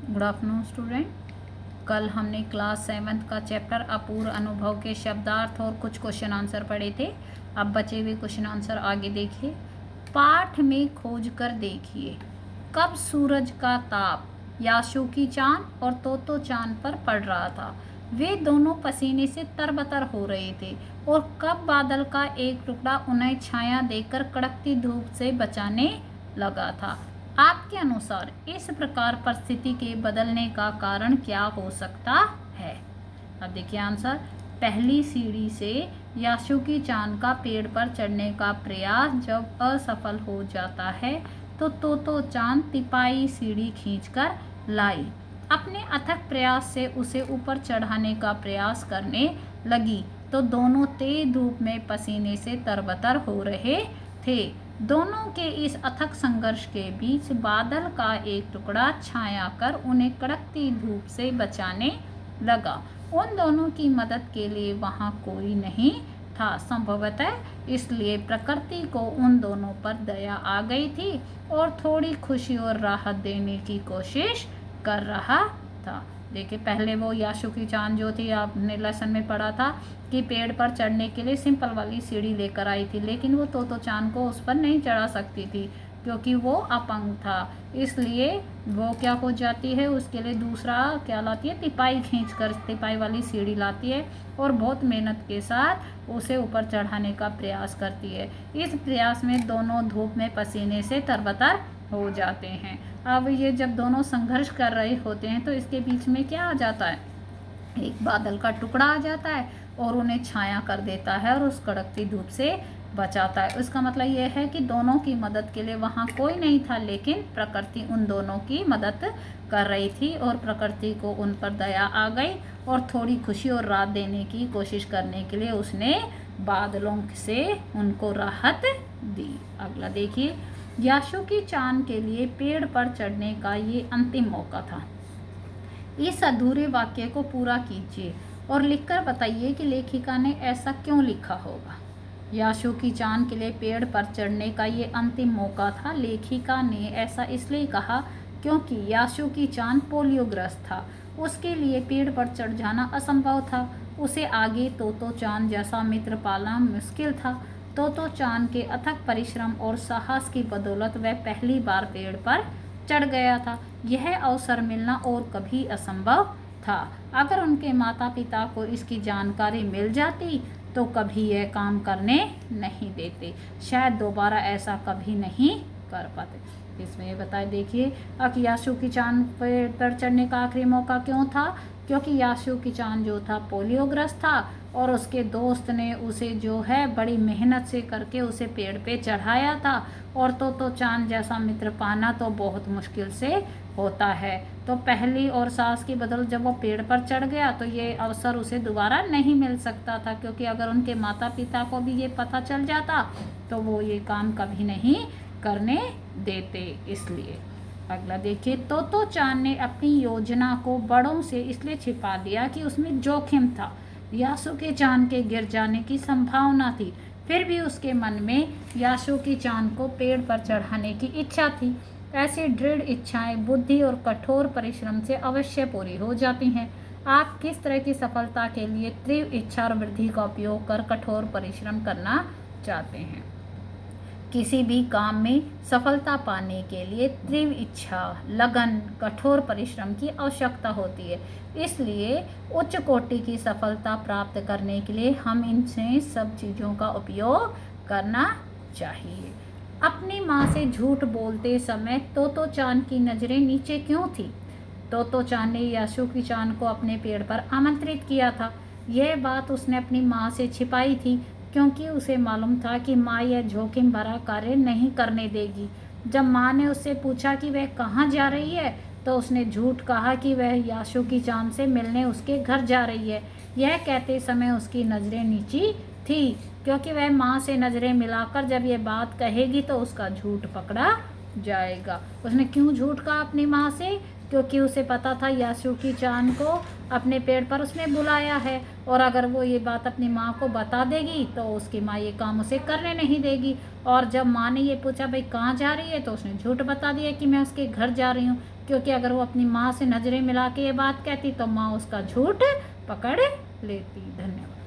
Good afternoon student. कल हमने class 7th का चैप्टर अपूर्व अनुभव के शब्दार्थ और कुछ क्वेश्चन आंसर पढ़े थे। अब बचे हुए क्वेश्चन आंसर आगे देखिए। पाठ में खोज कर देखिए, कब सूरज का ताप याशुकी चांद और तोतो चांद पर पड़ रहा था। वे दोनों पसीने से तरबतर हो रहे थे। और कब बादल का एक टुकड़ा उन्हें छाया देकर कड़कती धूप से बचाने लगा था। आपके अनुसार इस प्रकार परिस्थिति के बदलने का कारण क्या हो सकता है। अब देखिए आंसर। पहली सीढ़ी से याशुकी चांद का पेड़ पर चढ़ने का प्रयास जब असफल हो जाता है तो तोतो चांद तिपाई सीढ़ी खींचकर लाई। अपने अथक प्रयास से उसे ऊपर चढ़ाने का प्रयास करने लगी तो दोनों तेज धूप में पसीने से तरबतर हो रहे थे। दोनों के इस अथक संघर्ष के बीच बादल का एक टुकड़ा छाया कर उन्हें कड़कती धूप से बचाने लगा। उन दोनों की मदद के लिए वहां कोई नहीं था संभवतः, इसलिए प्रकृति को उन दोनों पर दया आ गई थी और थोड़ी खुशी और राहत देने की कोशिश कर रहा था। देखिए पहले वो याशुकी चांद जो थी, आपने लेसन में पढ़ा था कि पेड़ पर चढ़ने के लिए सिंपल वाली सीढ़ी लेकर आई थी, लेकिन वो तोतो चांद को उस पर नहीं चढ़ा सकती थी क्योंकि वो अपंग था। इसलिए वो क्या हो जाती है, उसके लिए दूसरा क्या लाती है, तिपाई खींच कर तिपाई वाली सीढ़ी लाती है और बहुत मेहनत के साथ उसे ऊपर चढ़ाने का प्रयास करती है। इस प्रयास में दोनों धूप में पसीने से तरबतर हो जाते हैं। अब ये जब दोनों संघर्ष कर रहे होते हैं तो इसके बीच में क्या आ जाता है, एक बादल का टुकड़ा आ जाता है और उन्हें छाया कर देता है और उस कड़कती धूप से बचाता है। उसका मतलब ये है कि दोनों की मदद के लिए वहाँ कोई नहीं था, लेकिन प्रकृति उन दोनों की मदद कर रही थी और प्रकृति को उन पर दया आ गई और थोड़ी खुशी और राहत देने की कोशिश करने के लिए उसने बादलों से उनको राहत दी। अगला देखिए। याशुकी चांद के लिए पेड़ पर चढ़ने का ये अंतिम मौका था। इस अधूरे वाक्य को पूरा कीजिए और लिखकर बताइए कि लेखिका ने ऐसा क्यों लिखा होगा। याशुकी चांद के लिए पेड़ पर चढ़ने का ये अंतिम मौका था। लेखिका ने ऐसा इसलिए कहा क्योंकि याशुकी चांद पोलियोग्रस्त था। उसके लिए पेड़ पर चढ़ जाना असंभव था। उसे आगे तोतो चांद जैसा मित्र पालना मुश्किल था। तोतो चांद के अथक परिश्रम और साहस की बदौलत वह पहली बार पेड़ पर चढ़ गया था। यह अवसर मिलना और कभी असंभव था। अगर उनके माता पिता को इसकी जानकारी मिल जाती तो कभी यह काम करने नहीं देते, शायद दोबारा ऐसा कभी नहीं कर पाते। इसमें ये बताए देखिए, याशुकी चांद पर चढ़ने का आखिरी मौका क्यों था, क्योंकि याशुकी चांद जो था पोलियोग्रस्त था और उसके दोस्त ने उसे जो है बड़ी मेहनत से करके उसे पेड़ पे चढ़ाया था। और तो चांद जैसा मित्र पाना तो बहुत मुश्किल से होता है। तो पहली और सास की बदल जब वो पेड़ पर चढ़ गया तो ये अवसर उसे दोबारा नहीं मिल सकता था, क्योंकि अगर उनके माता पिता को भी ये पता चल जाता तो वो ये काम कभी नहीं करने देते। इसलिए अगला देखिए। तोतो चांद ने अपनी योजना को बड़ों से इसलिए छिपा दिया कि उसमें जोखिम था। याशुकी चांद के गिर जाने की संभावना थी, फिर भी उसके मन में याशुकी चांद को पेड़ पर चढ़ाने की इच्छा थी। ऐसी दृढ़ इच्छाएं बुद्धि और कठोर परिश्रम से अवश्य पूरी हो जाती हैं। आप किस तरह की सफलता के लिए तीव्र इच्छा और वृद्धि का उपयोग कर कठोर परिश्रम करना चाहते हैं। किसी भी काम में सफलता पाने के लिए तीव्र इच्छा, लगन, कठोर परिश्रम की आवश्यकता होती है। इसलिए उच्च कोटि की सफलता प्राप्त करने के लिए हम इनसे सब चीज़ों का उपयोग करना चाहिए। अपनी माँ से झूठ बोलते समय तोतो चांद की नज़रें नीचे क्यों थी। तोतो चांद ने याशुकी चांद को अपने पेड़ पर आमंत्रित किया था। यह बात उसने अपनी माँ से छिपाई थी, क्योंकि उसे मालूम था कि माँ यह जोखिम भरा कार्य नहीं करने देगी। जब माँ ने उससे पूछा कि वह कहाँ जा रही है तो उसने झूठ कहा कि वह याशुकी चांद से मिलने उसके घर जा रही है। यह कहते समय उसकी नज़रें नीची थी, क्योंकि वह माँ से नज़रें मिलाकर जब यह बात कहेगी तो उसका झूठ पकड़ा जाएगा। उसने क्यों झूठ कहा अपनी माँ से, क्योंकि उसे पता था यासुकी चान को अपने पेड़ पर उसने बुलाया है, और अगर वो ये बात अपनी माँ को बता देगी तो उसकी माँ ये काम उसे करने नहीं देगी। और जब माँ ने ये पूछा भाई कहाँ जा रही है, तो उसने झूठ बता दिया कि मैं उसके घर जा रही हूँ, क्योंकि अगर वो अपनी माँ से नज़रें मिला के ये बात कहती तो माँ उसका झूठ पकड़ लेती। धन्यवाद।